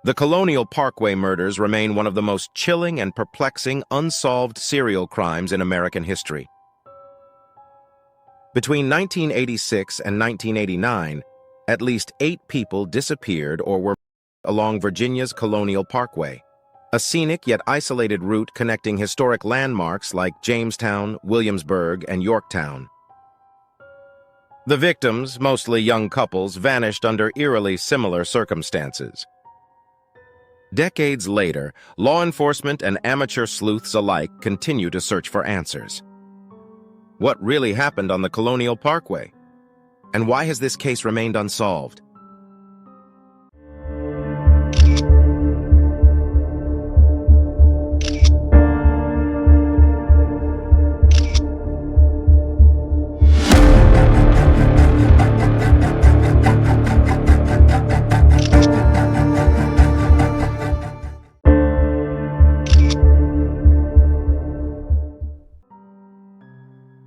The Colonial Parkway murders remain one of the most chilling and perplexing unsolved serial crimes in American history. Between 1986 and 1989, at least 8 people disappeared or were along Virginia's Colonial Parkway, a scenic yet isolated route connecting historic landmarks like Jamestown, Williamsburg, and Yorktown. The victims, mostly young couples, vanished under eerily similar circumstances. Decades later, law enforcement and amateur sleuths alike continue to search for answers. What really happened on the Colonial Parkway? And why has this case remained unsolved?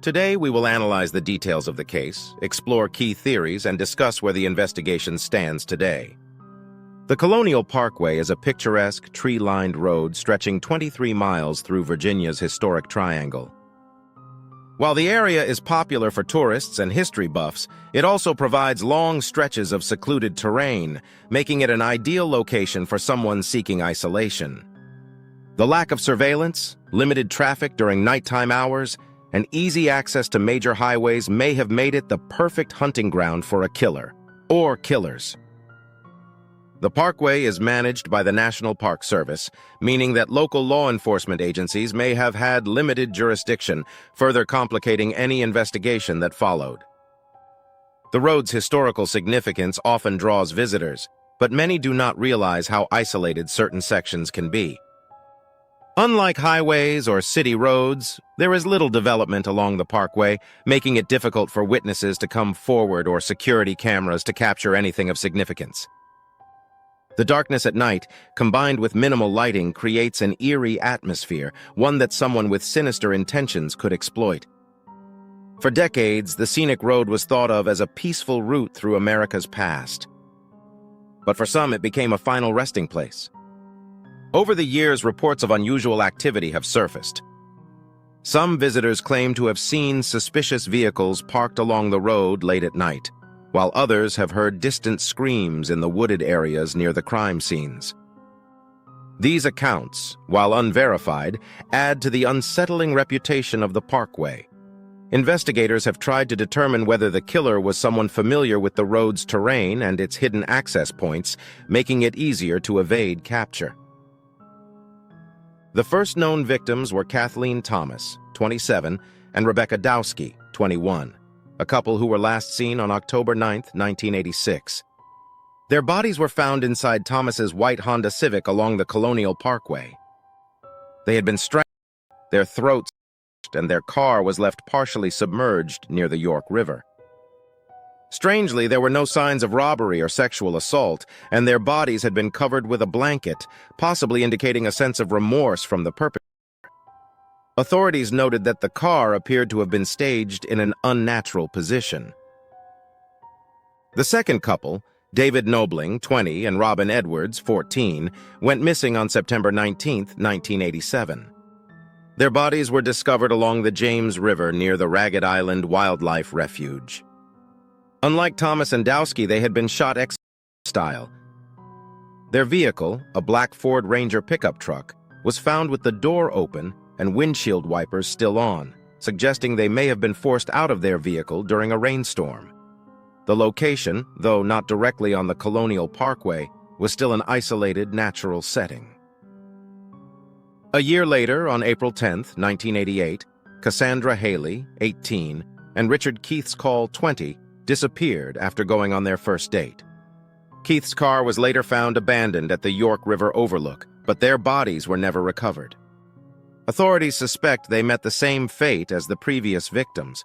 Today, we will analyze the details of the case, explore key theories, and discuss where the investigation stands today. The Colonial Parkway is a picturesque, tree-lined road stretching 23 miles through Virginia's historic triangle. While the area is popular for tourists and history buffs, it also provides long stretches of secluded terrain, making it an ideal location for someone seeking isolation. The lack of surveillance, limited traffic during nighttime hours, and easy access to major highways may have made it the perfect hunting ground for a killer, or killers. The parkway is managed by the National Park Service, meaning that local law enforcement agencies may have had limited jurisdiction, further complicating any investigation that followed. The road's historical significance often draws visitors, but many do not realize how isolated certain sections can be. Unlike highways or city roads, there is little development along the parkway, making it difficult for witnesses to come forward or security cameras to capture anything of significance. The darkness at night, combined with minimal lighting, creates an eerie atmosphere, one that someone with sinister intentions could exploit. For decades, the scenic road was thought of as a peaceful route through America's past. But for some, it became a final resting place. Over the years, reports of unusual activity have surfaced. Some visitors claim to have seen suspicious vehicles parked along the road late at night, while others have heard distant screams in the wooded areas near the crime scenes. These accounts, while unverified, add to the unsettling reputation of the parkway. Investigators have tried to determine whether the killer was someone familiar with the road's terrain and its hidden access points, making it easier to evade capture. The first known victims were Kathleen Thomas, 27, and Rebecca Dowski, 21, a couple who were last seen on October 9, 1986. Their bodies were found inside Thomas's white Honda Civic along the Colonial Parkway. They had been strangled, their throats slashed, and their car was left partially submerged near the York River. Strangely, there were no signs of robbery or sexual assault, and their bodies had been covered with a blanket, possibly indicating a sense of remorse from the perpetrator. Authorities noted that the car appeared to have been staged in an unnatural position. The second couple, David Nobling, 20, and Robin Edwards, 14, went missing on September 19, 1987. Their bodies were discovered along the James River near the Ragged Island Wildlife Refuge. Unlike Thomas and Dowski, they had been shot style. Their vehicle, a black Ford Ranger pickup truck, was found with the door open and windshield wipers still on, suggesting they may have been forced out of their vehicle during a rainstorm. The location, though not directly on the Colonial Parkway, was still an isolated, natural setting. A year later, on April 10, 1988, Cassandra Haley, 18, and Richard Keith's Call, 20, disappeared after going on their first date. Keith's car was later found abandoned at the York River overlook, but their bodies were never recovered. Authorities suspect they met the same fate as the previous victims.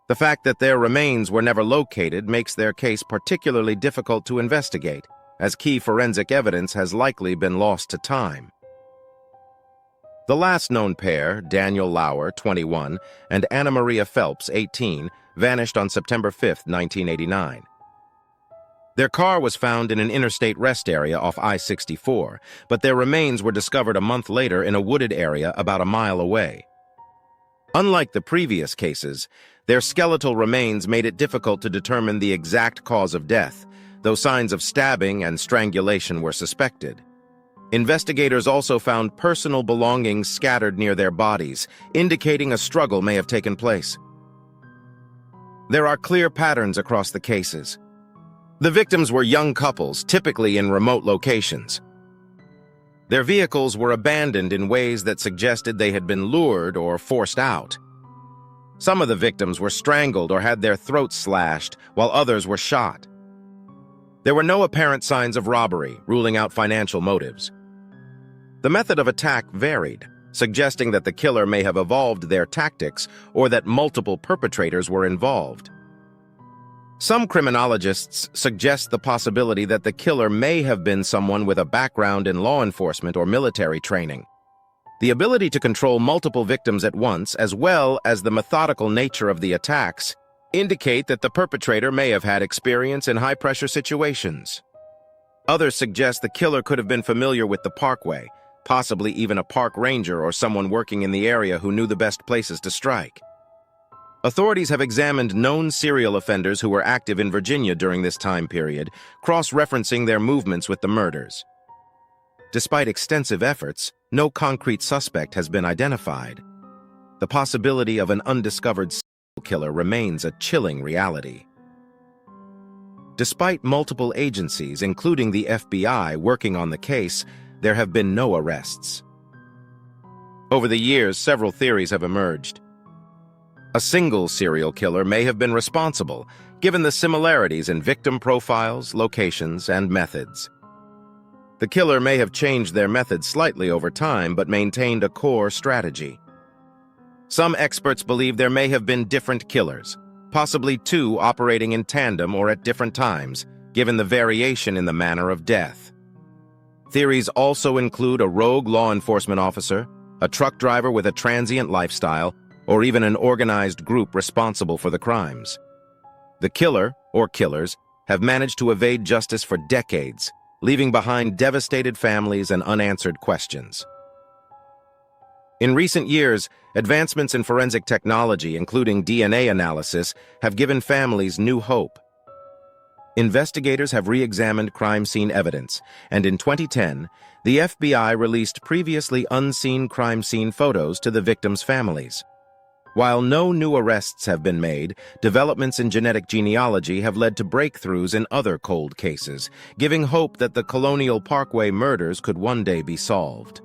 The fact that their remains were never located makes their case particularly difficult to investigate, as key forensic evidence has likely been lost to time. The last known pair, Daniel Lauer, 21, and Anna Maria Phelps, 18, vanished on September 5, 1989. Their car was found in an interstate rest area off I-64, but their remains were discovered a month later in a wooded area about a mile away. Unlike the previous cases, their skeletal remains made it difficult to determine the exact cause of death, though signs of stabbing and strangulation were suspected. Investigators also found personal belongings scattered near their bodies, indicating a struggle may have taken place. There are clear patterns across the cases. The victims were young couples, typically in remote locations. Their vehicles were abandoned in ways that suggested they had been lured or forced out. Some of the victims were strangled or had their throats slashed, while others were shot. There were no apparent signs of robbery, ruling out financial motives. The method of attack varied, suggesting that the killer may have evolved their tactics or that multiple perpetrators were involved. Some criminologists suggest the possibility that the killer may have been someone with a background in law enforcement or military training. The ability to control multiple victims at once, as well as the methodical nature of the attacks, indicate that the perpetrator may have had experience in high-pressure situations. Others suggest the killer could have been familiar with the parkway, possibly even a park ranger or someone working in the area who knew the best places to strike. Authorities have examined known serial offenders who were active in Virginia during this time period, cross-referencing their movements with the murders. Despite extensive efforts, no concrete suspect has been identified. The possibility of an undiscovered serial killer remains a chilling reality. Despite multiple agencies, including the FBI, working on the case, there have been no arrests. Over the years, several theories have emerged. A single serial killer may have been responsible, given the similarities in victim profiles, locations, and methods. The killer may have changed their methods slightly over time, but maintained a core strategy. Some experts believe there may have been different killers, possibly two operating in tandem or at different times, given the variation in the manner of death. Theories also include a rogue law enforcement officer, a truck driver with a transient lifestyle, or even an organized group responsible for the crimes. The killer, or killers, have managed to evade justice for decades, leaving behind devastated families and unanswered questions. In recent years, advancements in forensic technology, including DNA analysis, have given families new hope. Investigators have re-examined crime scene evidence, and in 2010, the FBI released previously unseen crime scene photos to the victims' families. While no new arrests have been made, developments in genetic genealogy have led to breakthroughs in other cold cases, giving hope that the Colonial Parkway murders could one day be solved.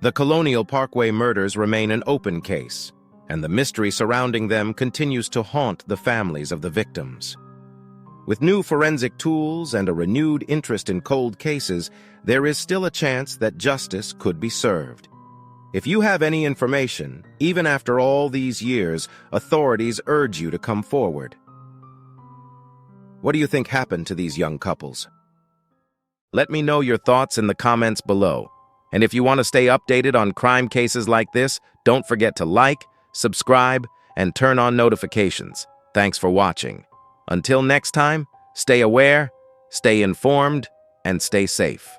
The Colonial Parkway murders remain an open case, and the mystery surrounding them continues to haunt the families of the victims. With new forensic tools and a renewed interest in cold cases, there is still a chance that justice could be served. If you have any information, even after all these years, authorities urge you to come forward. What do you think happened to these young couples? Let me know your thoughts in the comments below. And if you want to stay updated on crime cases like this, don't forget to like, subscribe, and turn on notifications. Thanks for watching. Until next time, stay aware, stay informed, and stay safe.